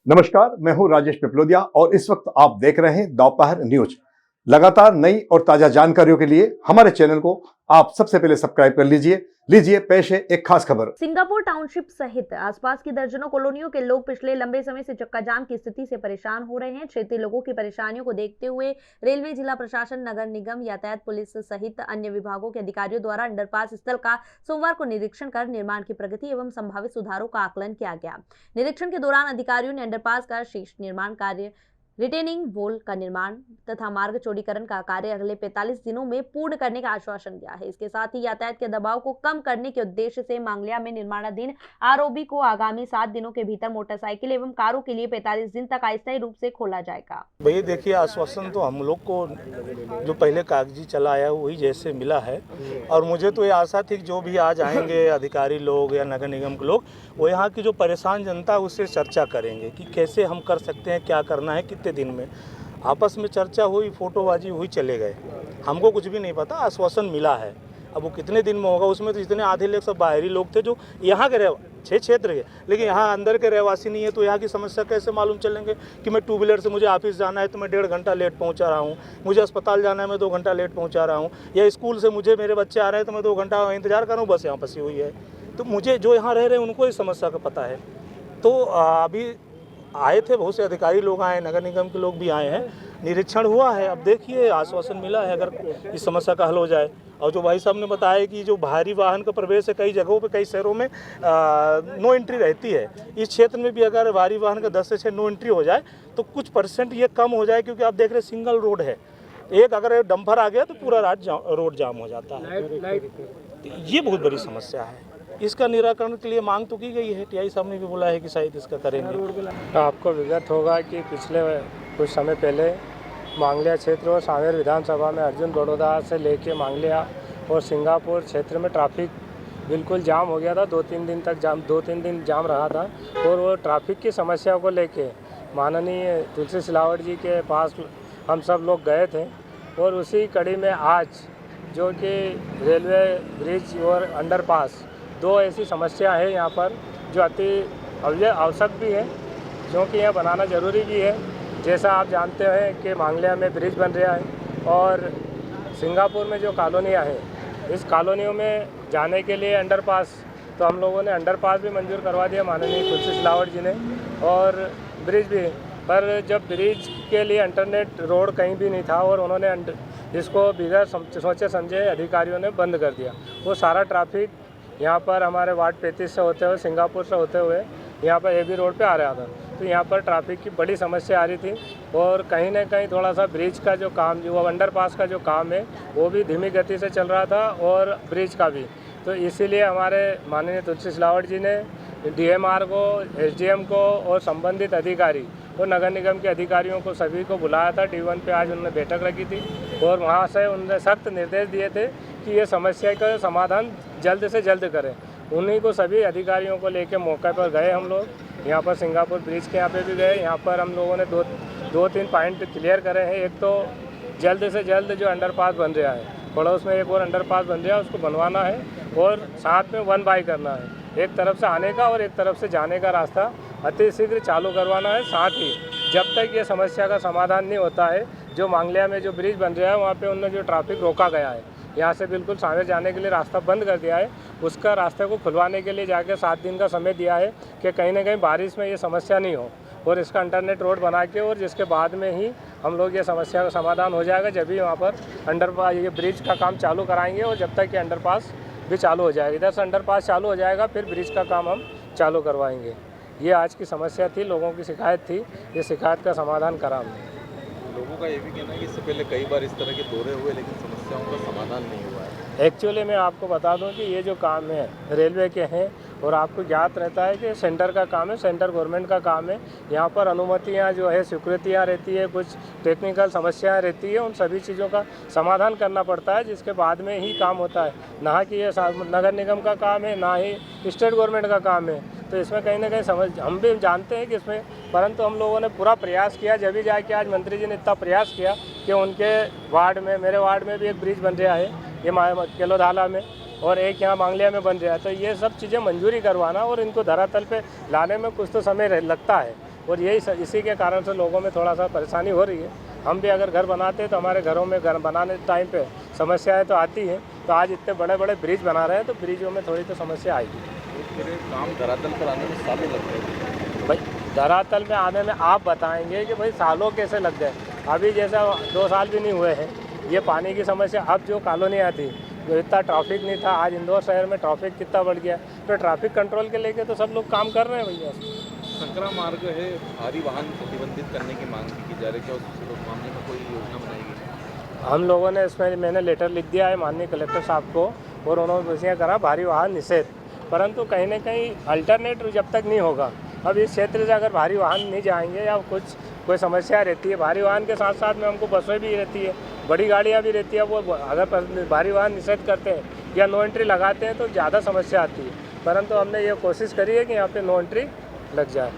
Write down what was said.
नमस्कार, मैं हूं राजेश पिपलोदिया और इस वक्त आप देख रहे हैं दोपहर न्यूज। लगातार नई और ताजा जानकारियों के लिए हमारे चैनल को आप सबसे पहले सब्सक्राइब कर लीजिए पेश है एक खास खबर। सिंगापुर टाउनशिप सहित आसपास की दर्जनों कॉलोनियों के लोग पिछले लंबे समय से चक्का जाम की स्थिति से परेशान हो रहे हैं। क्षेत्रीय लोगों की परेशानियों को देखते हुए रेलवे, जिला प्रशासन, नगर निगम, यातायात पुलिस सहित अन्य विभागों के अधिकारियों द्वारा अंडरपास स्थल का सोमवार को निरीक्षण कर निर्माण की प्रगति एवं संभावित सुधारों का आकलन किया गया। निरीक्षण के दौरान अधिकारियों ने अंडरपास का शीर्ष निर्माण कार्य, रिटेनिंग वॉल का निर्माण तथा मार्ग चौड़ीकरण का कार्य अगले 45 दिनों में पूर्ण करने का आश्वासन दिया है। इसके साथ ही यातायात के दबाव को कम करने के उद्देश्य से मांगलिया में निर्माणाधीन आरओबी को आगामी 7 दिनों के भीतर मोटरसाइकिल एवं कारों के लिए 45 दिन तक अस्थायी रूप से खोला जाएगा। भैया देखिए, आश्वासन तो हम लोग को जो पहले कागजी चला आया वही जैसे मिला है, और मुझे तो ये आशा थी कि जो भी आज आएंगे अधिकारी लोग या नगर निगम के लोग, वो यहाँ की जो परेशान जनता है उससे चर्चा करेंगे कि कैसे हम कर सकते हैं, क्या करना है, कितने दिन में। आपस में चर्चा हुई, फोटोबाजी हुई, चले गए। हमको कुछ भी नहीं पता, आश्वासन मिला है। अब वो कितने दिन में होगा, उसमें तो इतने आधे लोग सब बाहरी लोग थे जो यहाँ के क्षेत्र के, लेकिन यहाँ अंदर के रहवासी नहीं है, तो यहाँ की समस्या कैसे मालूम चलेंगे कि मैं टू व्हीलर से मुझे ऑफिस जाना है तो मैं 1.5 घंटा लेट पहुँचा रहा हूँ, मुझे अस्पताल जाना है मैं 2 घंटा लेट पहुँचा रहा हूँ, या स्कूल से मुझे मेरे बच्चे आ रहे हैं तो मैं 2 घंटा इंतजार कर रहा हूँ, बस यहाँ फंसी हुई है। तो मुझे जो यहाँ रह रहे हैं उनको इस समस्या का पता है। तो अभी आए थे बहुत से अधिकारी लोग आए, नगर निगम के लोग भी आए हैं, निरीक्षण हुआ है। अब देखिए, आश्वासन मिला है अगर इस समस्या का हल हो जाए। और जो भाई साहब ने बताया कि जो भारी वाहन का प्रवेश है कई जगहों पे, कई शहरों में नो एंट्री रहती है, इस क्षेत्र में भी अगर भारी वाहन का 10 से 6 नो एंट्री हो जाए तो कुछ % ये कम हो जाए, क्योंकि आप देख रहे सिंगल रोड है, एक अगर डंपर आ गया तो पूरा रोड जाम हो जाता है। ये बहुत बड़ी समस्या है। इसका निराकरण के लिए मांग तो की गई है, टीआई साहब ने भी बोला है कि शायद इसका करेंगे। आपको विगत होगा कि पिछले कुछ समय पहले मांगलिया क्षेत्र और सांवेर विधानसभा में अर्जुन बड़ौदा से लेके मांगलिया और सिंगापुर क्षेत्र में ट्रैफिक बिल्कुल जाम हो गया था। 2-3 दिन जाम रहा था, और वो ट्रैफिक की समस्या को लेके माननीय तुलसी सिलावट जी के पास हम सब लोग गए थे। और उसी कड़ी में आज जो कि रेलवे ब्रिज और अंडरपास, 2 ऐसी समस्या है यहाँ पर जो अति आवश्यक भी है, क्योंकि यह बनाना ज़रूरी भी है। जैसा आप जानते हैं कि मांगलिया में ब्रिज बन रहा है, और सिंगापुर में जो कॉलोनियाँ हैं, इस कॉलोनियों में जाने के लिए अंडरपास, तो हम लोगों ने अंडरपास भी मंजूर करवा दिया माननीय तुलसी सिलावट जी ने, और ब्रिज भी। पर जब ब्रिज के लिए इंटरनेट रोड कहीं भी नहीं था, और उन्होंने इसको बिगैर सोचे समझे अधिकारियों ने बंद कर दिया। वो सारा ट्रैफिक यहाँ पर हमारे वार्ड 35 से होते हुए, सिंगापुर से होते हुए यहाँ पर एबी रोड पे आ रहा था। तो यहाँ पर ट्रैफिक की बड़ी समस्या आ रही थी, और कहीं ना कहीं थोड़ा सा ब्रिज का जो काम, जो अंडरपास का जो काम है, वो भी धीमी गति से चल रहा था, और ब्रिज का भी। तो इसीलिए हमारे माननीय तुलसी सिलावट जी ने DMR को, SDM को और संबंधित अधिकारी और नगर निगम के अधिकारियों को सभी को बुलाया था। D1 पे आज उन्होंने बैठक रखी थी, और वहाँ से उन्होंने सख्त निर्देश दिए थे कि ये समस्या का समाधान जल्द से जल्द करें। उन्हीं को सभी अधिकारियों को लेकर मौके पर गए हम लोग। यहाँ पर सिंगापुर ब्रिज के यहाँ पे भी गए। यहाँ पर हम लोगों ने 2-3 पॉइंट क्लियर करे हैं। एक तो जल्द से जल्द जो अंडरपास बन रहा है, पड़ोस में एक और अंडरपास बन रहा है, उसको बनवाना है, और साथ में 1 बाय करना है, एक तरफ से आने का और एक तरफ से जाने का रास्ता अति शीघ्र चालू करवाना है। साथ ही जब तक ये समस्या का समाधान नहीं होता है, जो मांगलिया में जो ब्रिज बन रहा है वहाँ पे उन्होंने जो ट्रैफिक रोका गया है, यहाँ से बिल्कुल सांवेर जाने के लिए रास्ता बंद कर दिया है, उसका रास्ते को खुलवाने के लिए जाके 7 दिन का समय दिया है कि कहीं ना कहीं बारिश में ये समस्या नहीं हो, और इसका इंटरनेट रोड बना के, और जिसके बाद में ही हम लोग ये समस्या का समाधान हो जाएगा, जब भी वहाँ पर अंडरपास, ये ब्रिज का काम चालू कराएंगे, और जब तक कि अंडरपास भी चालू हो जाएगा, इधर से अंडरपास चालू हो जाएगा, फिर ब्रिज का काम हम चालू करवाएंगे। ये आज की समस्या थी, लोगों की शिकायत थी, ये शिकायत का समाधान करा हमने। लोगों का ये भी कहना है कि इससे पहले कई बार इस तरह के दौरे हुए, लेकिन समस्याओं का समाधान नहीं हुआ है। एक्चुअली मैं आपको बता दूं कि ये जो काम है रेलवे के हैं, और आपको ज्ञात रहता है कि सेंटर का काम है, सेंट्रल गवर्नमेंट का काम है। यहाँ पर अनुमतियाँ जो है, स्वीकृतियाँ रहती है, कुछ टेक्निकल समस्याएं रहती है, उन सभी चीज़ों का समाधान करना पड़ता है, जिसके बाद में ही काम होता है। ना कि ये नगर निगम का काम है, ना ही स्टेट गवर्नमेंट का काम है। तो इसमें कहीं ना कहीं हम भी जानते हैं कि इसमें, परंतु हम लोगों ने पूरा प्रयास किया। जब भी जाके आज मंत्री जी ने इतना प्रयास किया कि उनके वार्ड में, मेरे वार्ड में भी एक ब्रिज बन रहा है, ये केलोधाला में, और एक यहाँ मांगलिया में बन रहा है। तो ये सब चीज़ें मंजूरी करवाना और इनको धरातल पे लाने में कुछ तो समय लगता है, और यही इसी के कारण से लोगों में थोड़ा सा परेशानी हो रही है। हम भी अगर घर बनाते हैं तो हमारे घरों में घर बनाने टाइम पे समस्याएं तो आती हैं, तो आज इतने बड़े बड़े ब्रिज बना रहे हैं तो ब्रिजों में थोड़ी तो समस्या आएगी। फिर काम धरातल पर आने में सालों लगते हैं भाई धरातल में आने में आप बताएंगे कि भाई सालों कैसे लग गए। अभी जैसा 2 साल भी नहीं हुए हैं, ये पानी की समस्या अब जो कॉलोनियाँ थी, जो इतना ट्रैफिक नहीं था, आज इंदौर शहर में ट्रैफिक कितना बढ़ गया। तो ट्रैफिक कंट्रोल के लेके तो सब लोग काम कर रहे हैं भैया। संकरा मार्ग है, भारी वाहन प्रतिबंधित करने की मांग की जा रही है, क्या उस मामले में कोई योजना बनाएगी? हम लोगों ने इसमें मैंने लेटर लिख दिया है माननीय कलेक्टर साहब को और उन्होंने वैसे करा भारी वाहन निषेध, परंतु कहीं ना कहीं अल्टरनेट जब तक नहीं होगा, अब इस क्षेत्र से अगर भारी वाहन नहीं जाएंगे या कोई समस्या रहती है, भारी वाहन के साथ साथ में हमको बसें भी रहती है, बड़ी गाड़ियाँ भी रहती है, वो अगर भारी वाहन निषेध करते हैं या नो एंट्री लगाते हैं तो ज़्यादा समस्या आती है। परंतु हमने ये कोशिश करी है कि यहाँ पे नो एंट्री लग जाए।